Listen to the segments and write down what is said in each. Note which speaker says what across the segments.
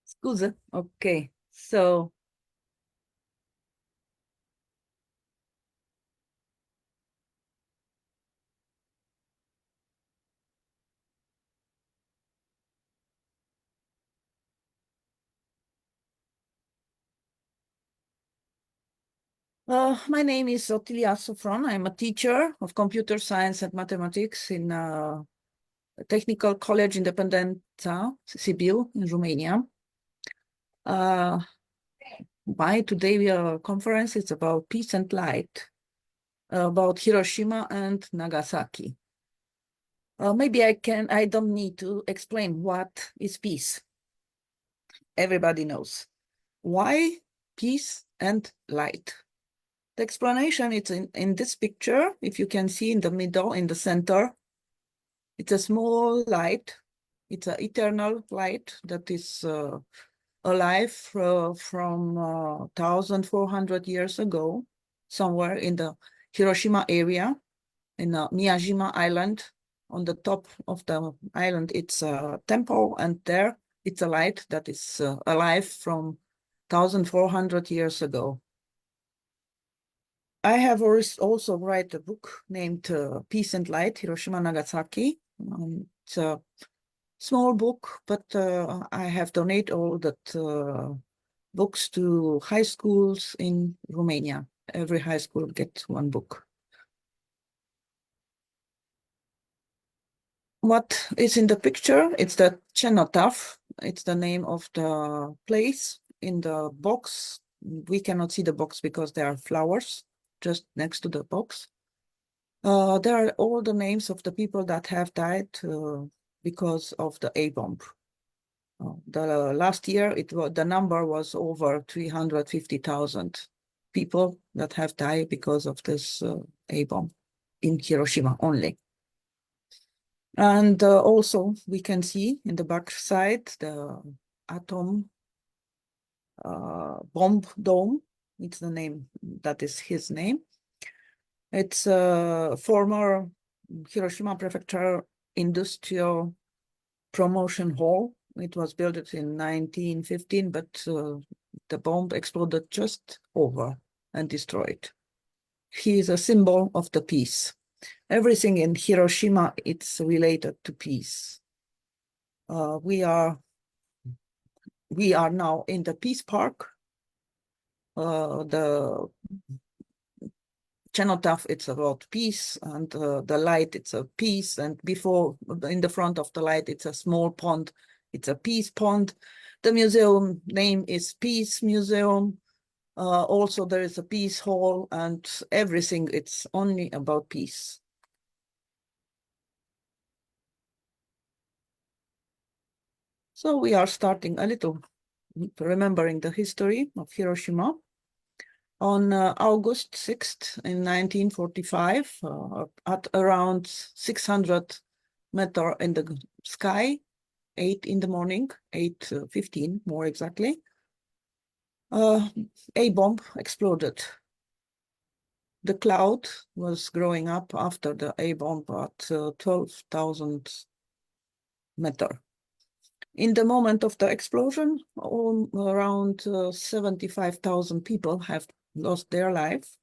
Speaker 1: Scusa. Okay, so my name is Otilia Sofron. I'm a teacher of computer science and mathematics in Technical College Independența, Sibiu, in Romania. My today conference is about peace and light, about Hiroshima and Nagasaki. Maybe I don't need to explain what is peace. Everybody knows. Why peace and light? The explanation is in this picture. If you can see in the middle, in the center, it's a small light. It's an eternal light that is alive from 1,400 years ago, somewhere in the Hiroshima area, in Miyajima Island. On the top of the island, it's a temple, and there it's a light that is alive from 1,400 years ago. I have also write a book named Peace and Light, Hiroshima Nagasaki. It's a small book, but I have donated all that books to high schools in Romania. Every high school gets one book. What is in the picture? It's the cenotaph. It's the name of the place. In the box, we cannot see the box because there are flowers just next to the box. There are all the names of the people that have died because of the A-bomb. The last year, the number was over 350,000 people that have died because of this A-bomb in Hiroshima only. And also, we can see in the back side the atom bomb dome. It's the name, that is his name. It's a former Hiroshima Prefecture Industrial Promotion Hall. It was built in 1915, but the bomb exploded just over and destroyed. He is a symbol of the peace. Everything in Hiroshima, it's related to peace. We are now in the Peace Park. The cenotaph, it's about peace, and the light, it's a peace, and before, in the front of the light, it's a small pond. It's a peace pond. The museum name is Peace Museum. Also, there is a peace hall, and everything, it's only about peace. So we are starting a little remembering the history of Hiroshima. On August 6th in 1945, at around 600 meters in the sky, 8 in the morning, 8:15 more exactly, a bomb exploded. The cloud was growing up after the A bomb at 12,000 meters. In the moment of the explosion, around 75,000 people have lost their life.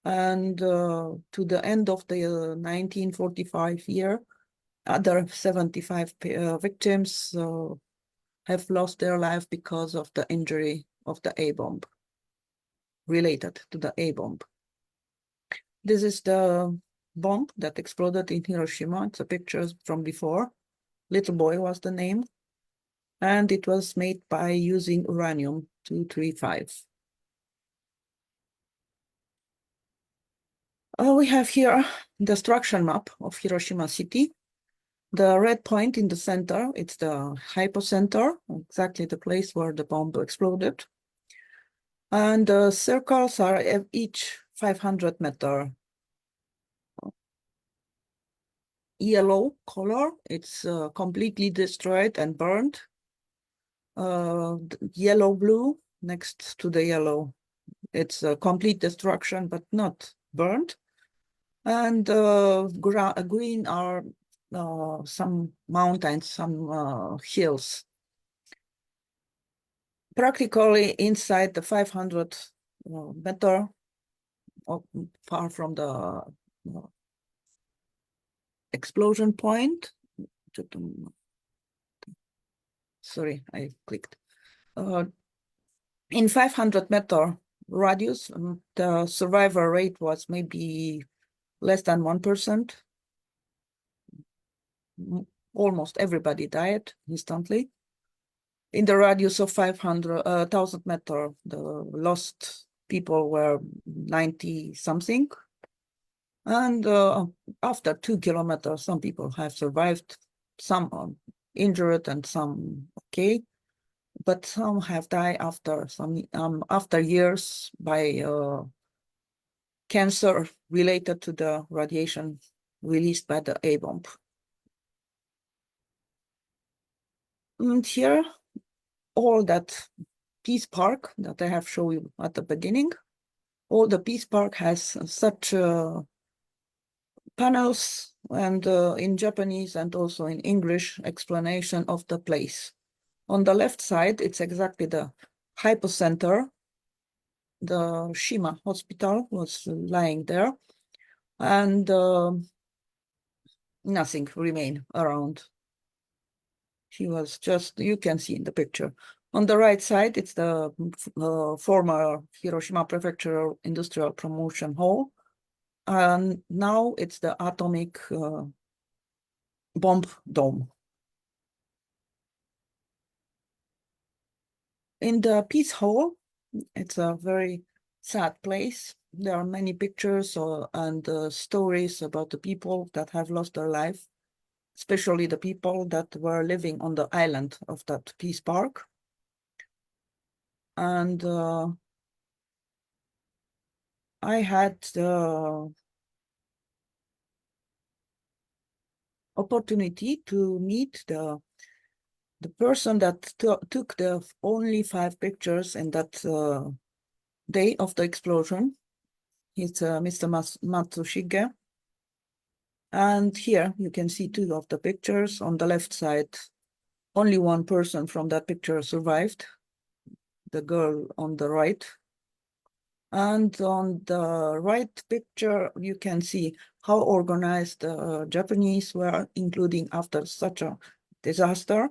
Speaker 1: And to the end of the 1945 year, other 75 victims have lost their life because of the injury of the A-bomb, related to the A-bomb. This is the bomb that exploded in Hiroshima. It's a picture from before. Little Boy was the name. And it was made by using uranium-235. We have here the structure map of Hiroshima city. The red point in the center, it's the hypocenter, exactly the place where the bomb exploded. And the circles are each 500 meters. Yellow color, it's completely destroyed and burned. Yellow-blue next to the yellow, it's a complete destruction, but not burned. And green are some mountains, some hills. Practically inside the 500 meter, far from the explosion point. Sorry, I clicked. In 500 meter radius, the survival rate was maybe less than 1%. Almost everybody died instantly. In the radius of 1,000 meter, the lost people were 90 something. And after 2 kilometers, some people have survived, some are injured and some okay, but some have died after years by cancer related to the radiation released by the A bomb. And here, all that Peace Park that I have shown you at the beginning, all the Peace Park has such panels and in Japanese and also in English explanation of the place. On the left side, it's exactly the hypocenter. The Shima hospital was lying there, and nothing remained around. She was just, you can see in the picture. On the right side, it's the former Hiroshima Prefectural Industrial Promotion Hall. And now it's the atomic bomb dome. In the Peace Hall, it's a very sad place. There are many pictures and stories about the people that have lost their life, especially the people that were living on the island of that Peace Park. And I had the opportunity to meet the person that took the only 5 pictures in that day of the explosion. He's Mr. Matsushige. And here you can see 2 of the pictures. On the left side, only one person from that picture survived, the girl on the right. And on the right picture, you can see how organized the Japanese were, including after such a disaster.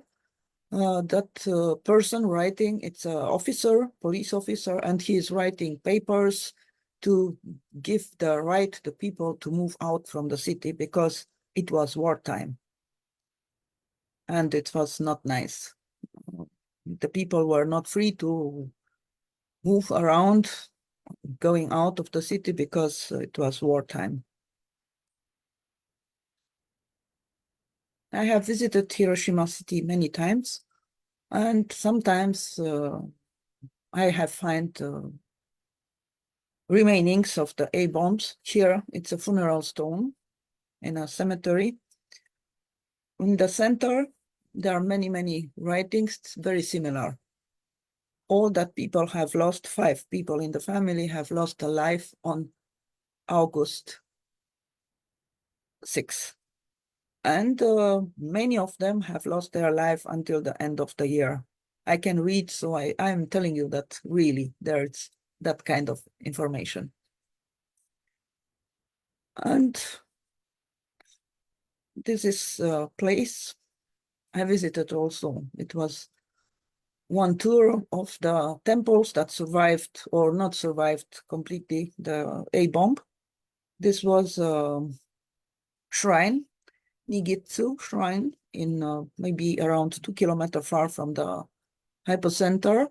Speaker 1: That person writing, it's an officer, police officer, and he is writing papers to give the right to people to move out from the city because it was wartime. And it was not nice. The people were not free to move around, going out of the city because it was wartime. I have visited Hiroshima city many times, and sometimes I have found remainings of the A bombs. Here, it's a funeral stone in a cemetery. In the center, there are many, many writings, very similar. All that people have lost, 5 people in the family have lost a life on August 6th. And many of them have lost their life until the end of the year. I can read, so I'm telling you that really there's that kind of information. And this is a place I visited also. It was one tour of the temples that survived or not survived completely the A bomb. This was a shrine, Nigitsu shrine, in maybe around 2 kilometers far from the hypocenter.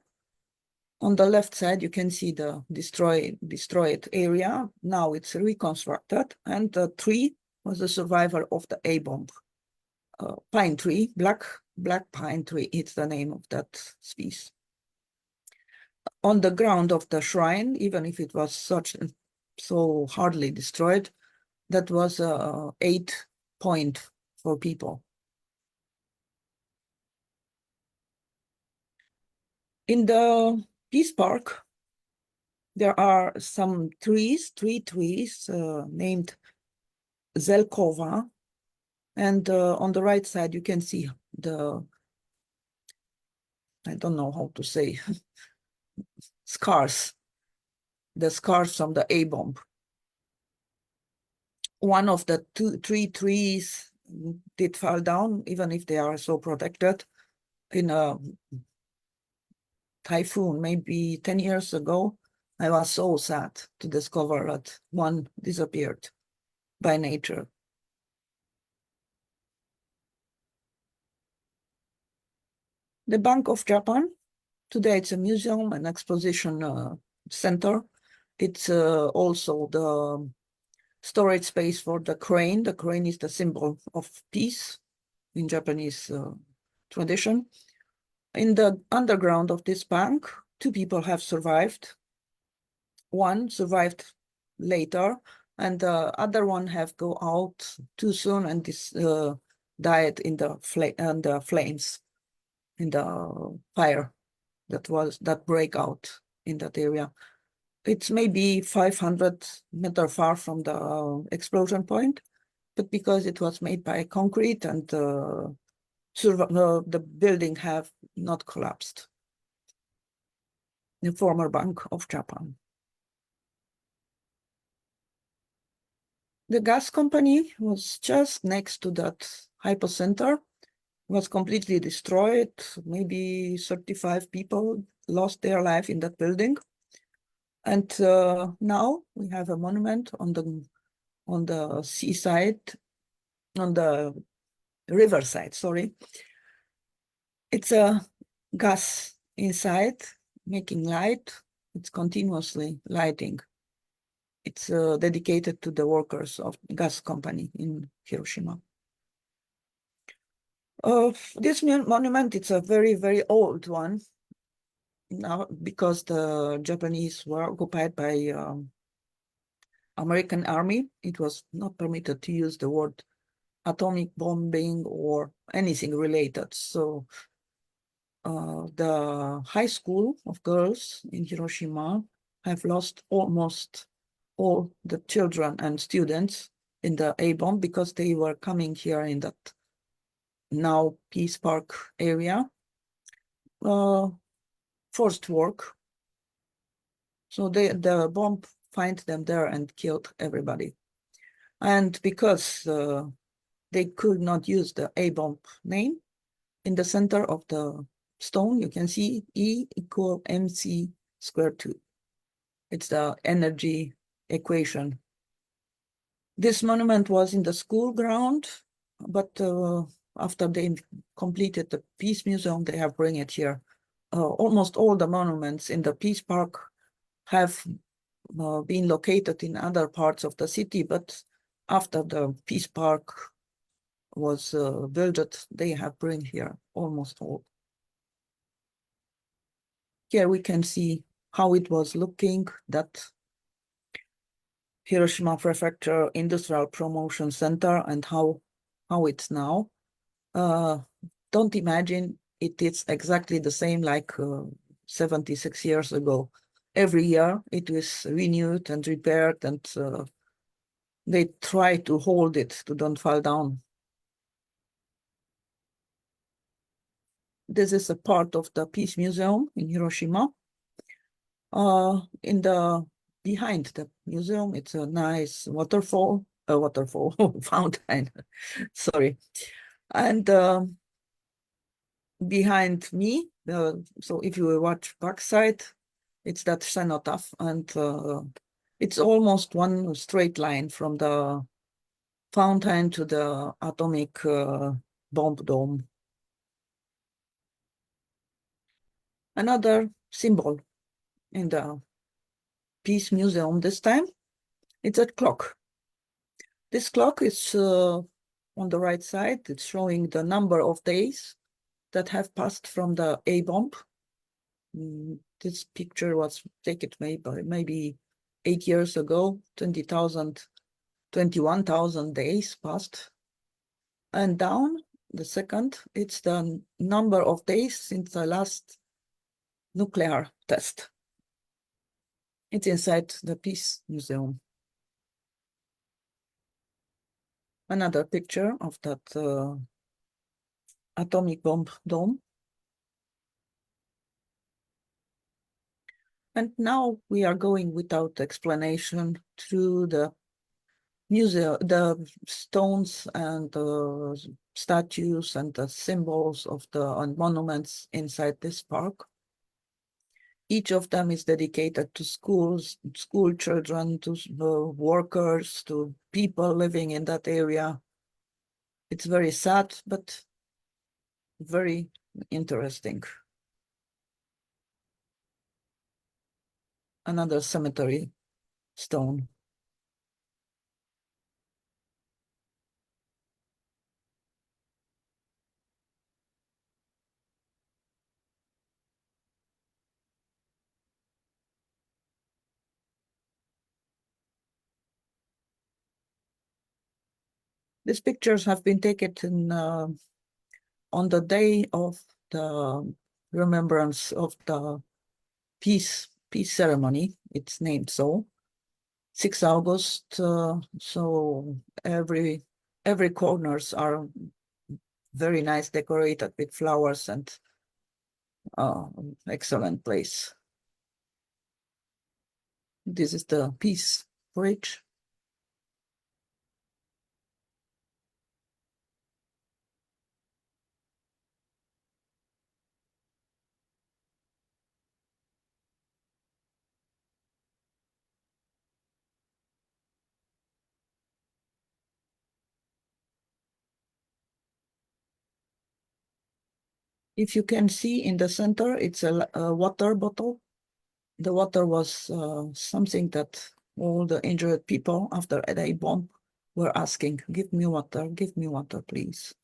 Speaker 1: On the left side, you can see the destroyed area. Now it's reconstructed, and the tree was the survivor of the A bomb. Pine tree, black pine tree, it's the name of that species. On the ground of the shrine, even if it was so hardly destroyed, that was 8 point for people. In the Peace Park, there are some trees, 3 trees named Zelkova, And on the right side, you can see I don't know how to say, scars, the scars from the A bomb. One of the three trees did fall down, even if they are so protected, in a typhoon, maybe 10 years ago. I was so sad to discover that one disappeared by nature. The Bank of Japan, today it's a museum and exposition center. It's also the storage space for the crane. The crane is the symbol of peace in Japanese tradition. In the underground of this bank, two people have survived. One survived later, and the other one have go out too soon and died in the flames, in the fire that break out in that area. It's maybe 500 meters far from the explosion point, but because it was made by concrete and the building have not collapsed. The former Bank of Japan. The gas company was just next to that hypocenter, was completely destroyed. Maybe 35 people lost their life in that building. And now we have a monument on the seaside, on the riverside, sorry. It's a gas inside, making light. It's continuously lighting. It's dedicated to the workers of gas company in Hiroshima. This monument, it's a very, very old one. Now, because the Japanese were occupied by American army, it was not permitted to use the word atomic bombing or anything related. So the high school of girls in Hiroshima have lost almost all the children and students in the A-bomb because they were coming here in that now Peace Park area, forced work. So the bomb find them there and killed everybody. And because they could not use the A-bomb name, in the center of the stone, you can see E equal mc squared 2. It's the energy equation. This monument was in the school ground, but after they completed the Peace Museum, they have bring it here. Almost all the monuments in the Peace Park have been located in other parts of the city, but after the Peace Park was built, they have bring here almost all. Here we can see how it was looking, that Hiroshima Prefecture Industrial Promotion Center, and how it's now. Don't imagine it is exactly the same like 76 years ago. Every year it is renewed and repaired, and they try to hold it to don't fall down. This is a part of the Peace Museum in Hiroshima. Behind the museum, it's a nice waterfall fountain, sorry. And behind me, so if you watch backside, it's that cenotaph, and it's almost one straight line from the fountain to the atomic bomb dome. Another symbol in the Peace Museum this time, it's a clock. This clock is on the right side. It's showing the number of days that have passed from the A-bomb. This picture was taken maybe 8 years ago, 21,000 days passed. And down the second, it's the number of days since the last nuclear test. It's inside the Peace Museum. Another picture of that atomic bomb dome. And now we are going without explanation through the museum, the stones and statues and the symbols of the monuments inside this park. Each of them is dedicated to schools, school children, to workers, to people living in that area. It's very sad, but very interesting. Another cemetery stone. These pictures have been taken on the day of the remembrance of the peace ceremony. It's named so, 6 August. So every corners are very nice, decorated with flowers, and excellent place. This is the Peace Bridge. If you can see in the center, it's a water bottle. The water was something that all the injured people after a bomb were asking, give me water, please.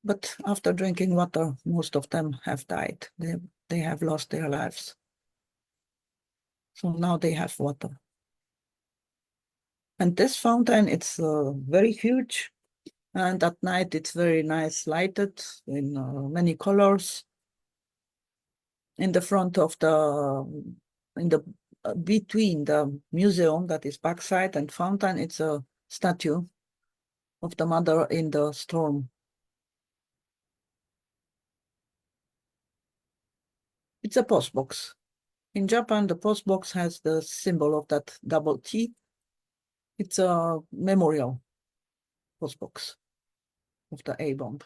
Speaker 1: But after drinking water, most of them have died. They have lost their lives. So now they have water. And this fountain, it's very huge. And at night, it's very nice lighted in many colors. In the front of between the museum, that is backside, and fountain, it's a statue of the mother in the storm. It's a post box. In Japan, the post box has the symbol of that double T. It's a memorial post box of the A bomb.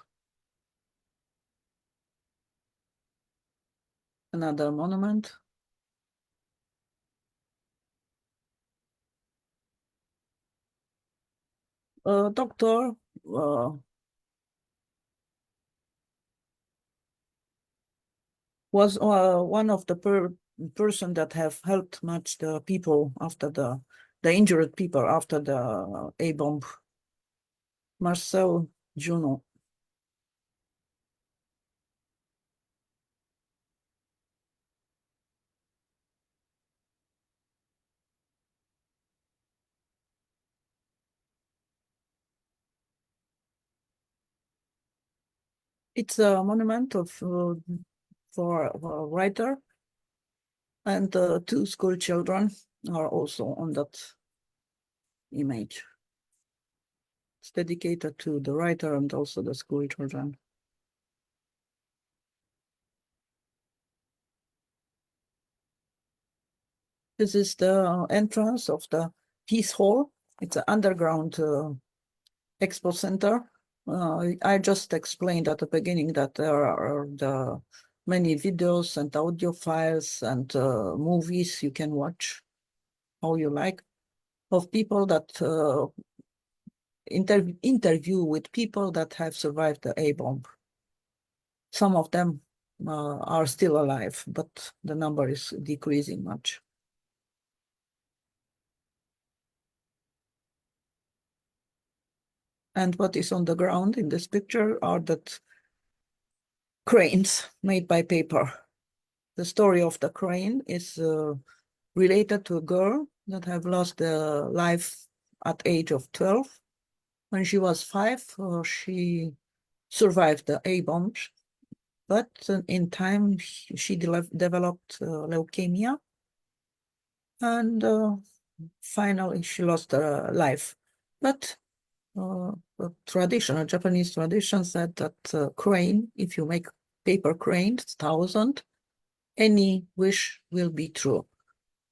Speaker 1: Another monument. A doctor was one of the person that have helped much the people after the injured people after the A bomb. Marcel Juno. It's a monument of for a writer, and two school children are also on that image. It's dedicated to the writer and also the school children. This is the entrance of the Peace Hall. It's an underground expo center. I just explained at the beginning that there are the many videos and audio files and movies you can watch how you like, of people that interview with people that have survived the A bomb. Some of them are still alive, but the number is decreasing much. And what is on the ground in this picture are that cranes made by paper. The story of the crane is related to a girl that have lost their life at age of 12. When she was 5, she survived the A bombs, but in time she developed leukemia, and finally she lost her life. But a tradition, a Japanese tradition said that crane, if you make paper cranes, 1,000, any wish will be true.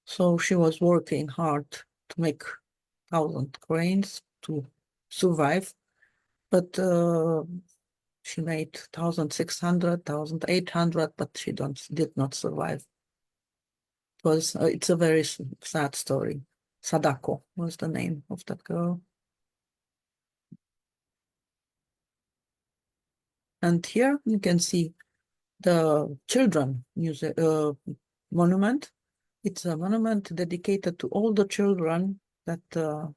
Speaker 1: So she was working hard to make 1,000 cranes to survive, but she made 1,600, 1,800, but she did not survive. It's a very sad story. Sadako was the name of that girl. And here you can see the children monument. It's a monument dedicated to all the children that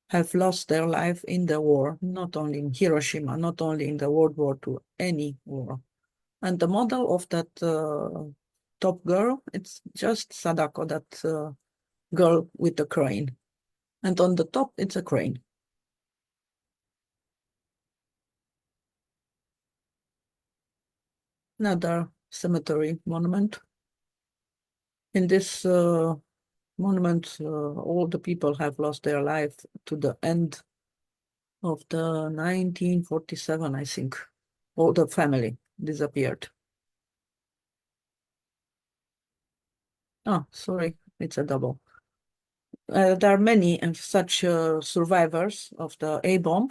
Speaker 1: have lost their life in the war, not only in Hiroshima, not only in the World War II, any war. And the model of that top girl, it's just Sadako, that girl with the crane. And on the top, it's a crane. Another cemetery monument. In this monument, all the people have lost their life to the end of the 1947, I think. All the family disappeared. Oh, sorry, it's a double. There are many such survivors of the A-bomb.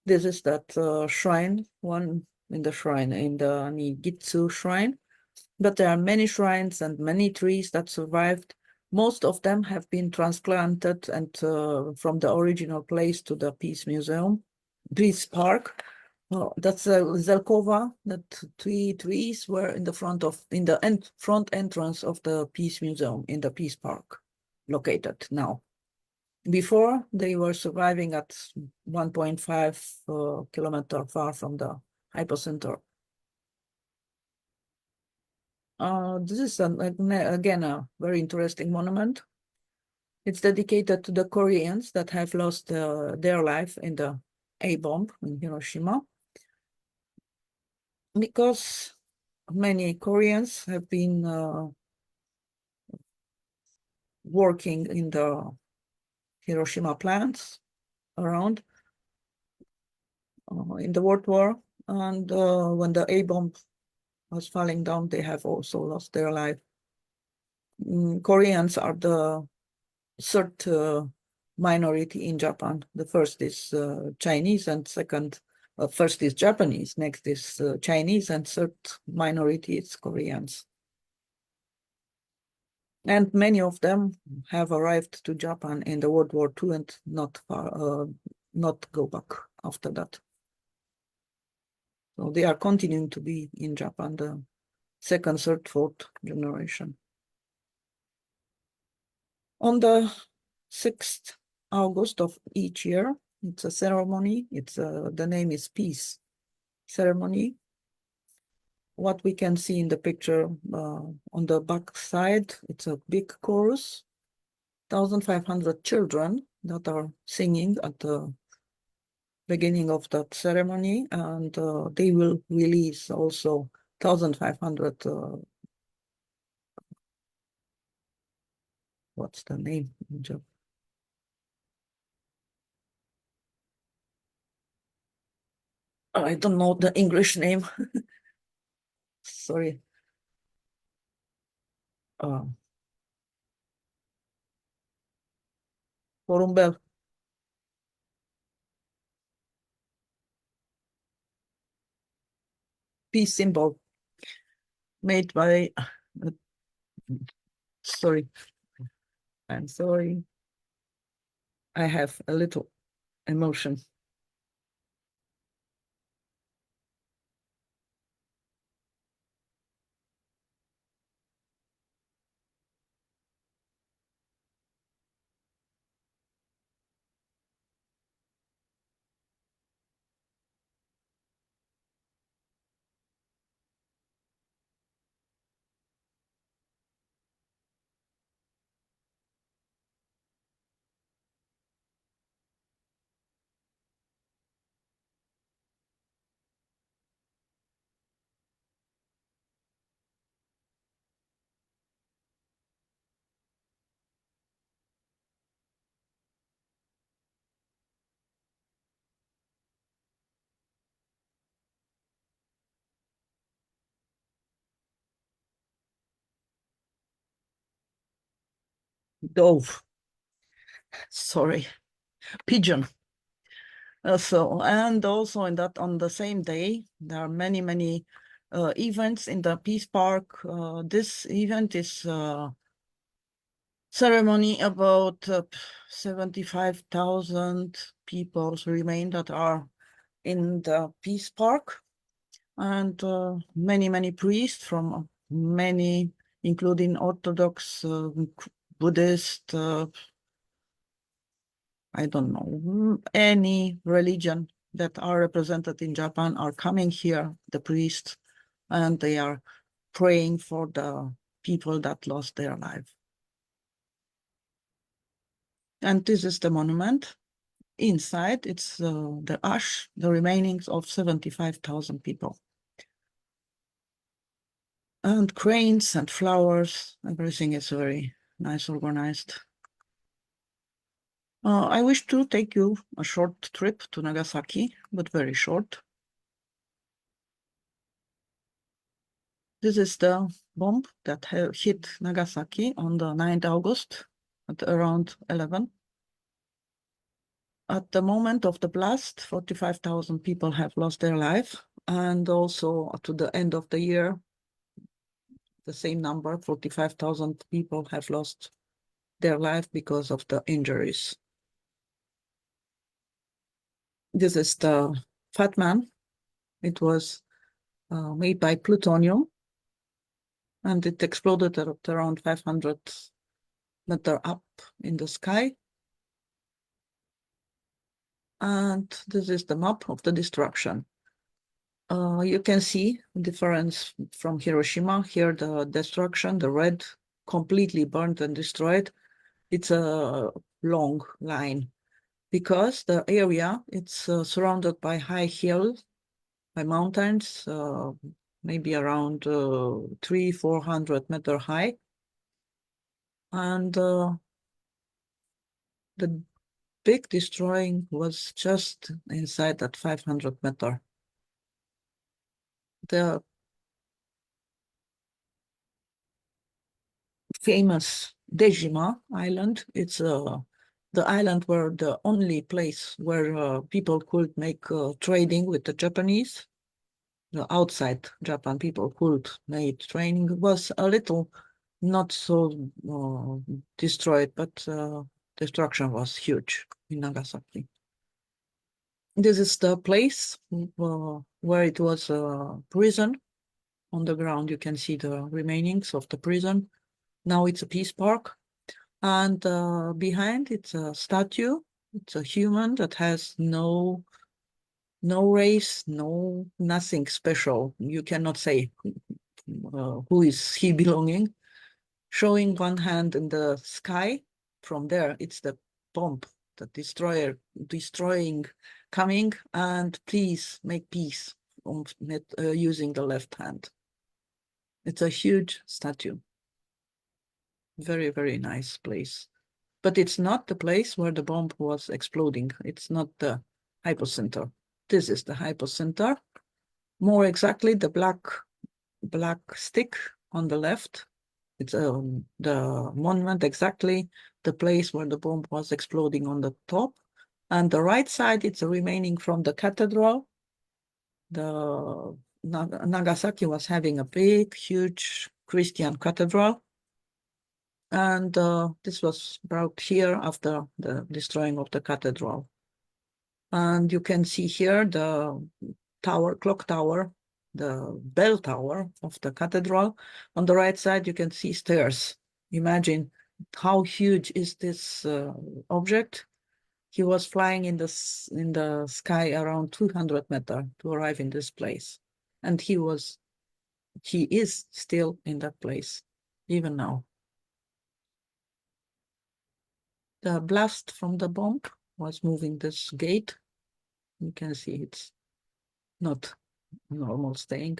Speaker 1: This is that shrine, one in the shrine, in the Nigitsu shrine. But there are many shrines and many trees that survived. Most of them have been transplanted and from the original place to the Peace Museum, Peace Park. Well, that's Zelkova. That three trees were in the front entrance of the Peace Museum in the Peace Park, located now. Before, they were surviving at 1.5 kilometer far from the hypocenter. This is again a very interesting monument. It's dedicated to the Koreans that have lost their life in the A-bomb in Hiroshima, because many Koreans have been working in the Hiroshima plants around in the World War, and when the A-bomb was falling down, they have also lost their life. Koreans are the third minority in Japan. The first is Chinese, and first is Japanese, next is Chinese, and third minority is Koreans. And many of them have arrived to Japan in the World War II and not go back after that. So they are continuing to be in Japan, the second, third, fourth generation. On the 6th August of each year, it's a ceremony. The name is Peace Ceremony. What we can see in the picture on the back side, it's a big chorus, 1,500 children that are singing at the beginning of that ceremony, and they will release also 1,500 what's the name? I don't know the English name. Sorry. Forum peace symbol made by, sorry, I'm sorry. I have a little emotion. dove, sorry, pigeon. And also on the same day, there are many events in the Peace Park. This event is ceremony about 75,000 people remain that are in the Peace Park, and many priests from many, including Orthodox, Buddhist, I don't know, any religion that are represented in Japan are coming here, the priests, and they are praying for the people that lost their life. And this is the monument. Inside, it's the ash, the remainings of 75,000 people. And cranes and flowers, everything is very nice organized. I wish to take you a short trip to Nagasaki, but very short. This is the bomb that hit Nagasaki on the 9th August at around 11. At the moment of the blast, 45,000 people have lost their life. And also to the end of the year, the same number, 45,000 people have lost their life because of the injuries. This is the Fat Man. It was made by plutonium, and it exploded at around 500 meters up in the sky. And this is the map of the destruction. You can see the difference from Hiroshima. Here, the destruction, the red, completely burned and destroyed. It's a long line because the area, it's surrounded by high hills, by mountains, maybe around 300-400 meters high. And the big destroying was just inside that 500 meter. The famous Dejima Island, it's the island where the only place where people could make trading with the Japanese. The outside Japan people could make trading, was a little not so destroyed, but destruction was huge in Nagasaki. This is the place where it was a prison. On the ground, you can see the remainings of the prison. Now it's a peace park. And behind, it's a statue. It's a human that has no race, nothing special. You cannot say who is he belonging. Showing one hand in the sky. From there, it's the bomb, the destroyer, destroying, coming, and please make peace using the left hand. It's a huge statue. Very nice place. But it's not the place where the bomb was exploding. It's not the hypocenter. This is the hypocenter. More exactly, the black stick on the left. It's the monument, exactly the place where the bomb was exploding on the top. And the right side, it's a remaining from the cathedral. The Nagasaki was having a big, huge Christian cathedral. And this was brought here after the destroying of the cathedral. And you can see here the tower, clock tower, the bell tower of the cathedral. On the right side, you can see stairs. Imagine how huge is this object. He was flying in the sky around 200 meters to arrive in this place. And he is still in that place, even now. The blast from the bomb was moving this gate. You can see it's not normal staying.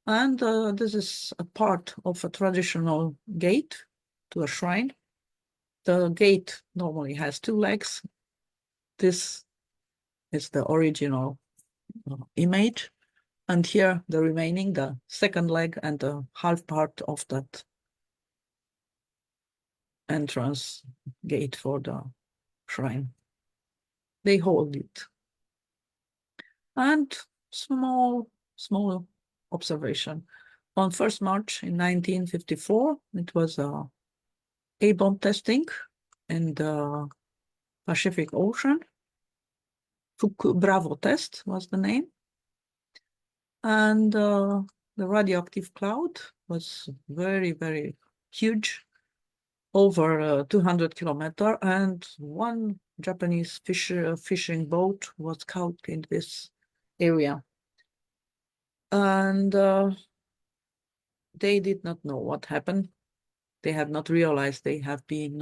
Speaker 1: And this is a part of a traditional gate to a shrine. The gate normally has two legs. This is the original image. And here the remaining, the second leg and the half part of that. entrance gate for the shrine. They hold it. And small observation. On 1st March in 1954, it was a A-bomb testing in the Pacific Ocean. Bravo test was the name. And the radioactive cloud was very, very huge, over 200 kilometers, and one Japanese fishing boat was caught in this area. And they did not know what happened. They had not realized they have been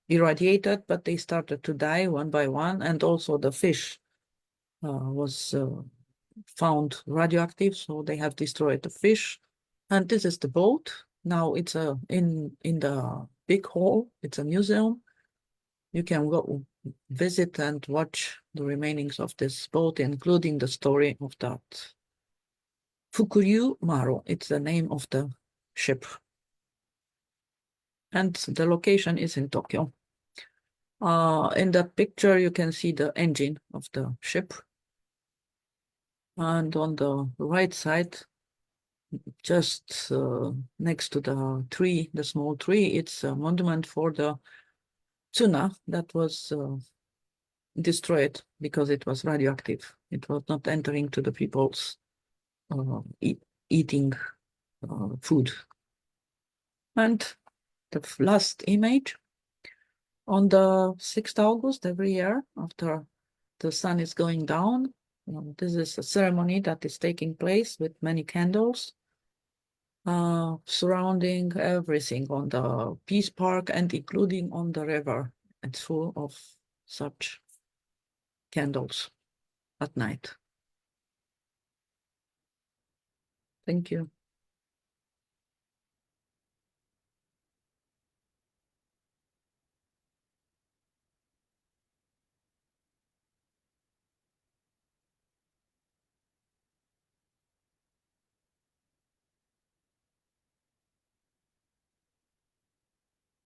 Speaker 1: irradiated, but they started to die one by one, and also the fish was found radioactive, so they have destroyed the fish. And this is the boat. Now it's in the big hall. It's a museum. You can go visit and watch the remainings of this boat, including the story of that Fukuryu Maru. It's the name of the ship. And the location is in Tokyo. In that picture, you can see the engine of the ship. And on the right side, just next to the tree, the small tree, it's a monument for the tuna that was destroyed because it was radioactive. It was not entering to the people's eating food. And the last image, on the 6th August every year, after the sun is going down, this is a ceremony that is taking place with many candles, surrounding everything on the Peace Park and including on the river. It's full of such candles at night. Thank you.